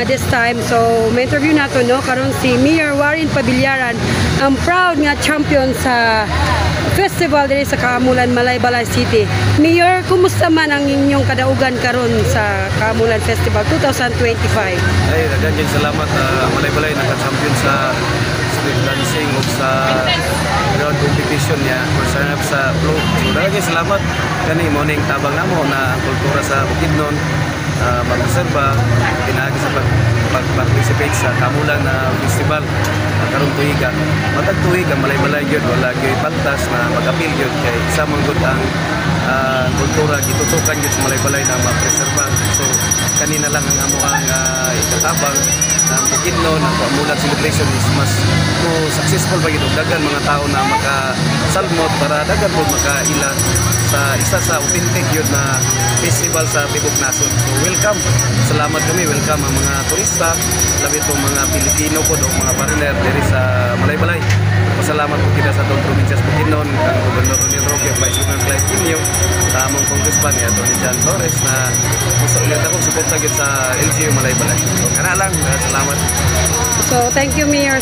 this time. So may interview nato no karon si Mayor Warren Pabillaran, ang proud nga champion sa festival diri sa Kaamulan, Malaybalay City. Mayor, kumusta man ang inyong kadaugan karon sa Kaamulan Festival 2025? Ay, daghang salamat Malaybalay naka-champion sa street dancing o sa ground competition niya sa float. So daghang salamat kani morning tabang namo na kultura sa Bukidnon mag-reserva pinagi sa pag-participate sa Kaamulan Festival karong tuiga. Matag tuiga Malaybalay gyud wala gyud pantas na mag-apil gyud kay isa man gud ang kultura gitutukan gyud sa Malaybalay na ma-preserba. So kanina lang ang amuang ikatabang ng Bukidnon ang Kaamulan celebration is mas successful pa gyud daghan mga tao na makasalmot para daghan po makaila sa isa sa authentic yun na festival sa Tibok Nasod. So welcome, salamat kami, welcome ang mga turista, labi itong mga Pilipino po, mga foreigner diri sa Malaybalay. Pasalamat po kita sa itong provinces Bukidnon, ang Gobernador ni Roque, Vice Governor Clive Quinio, sa among congressman ni Atty. John Flores na gusto ulit akong suporta sa LGU Malaybalay. So kana lang, salamat. So thank you, Mayor.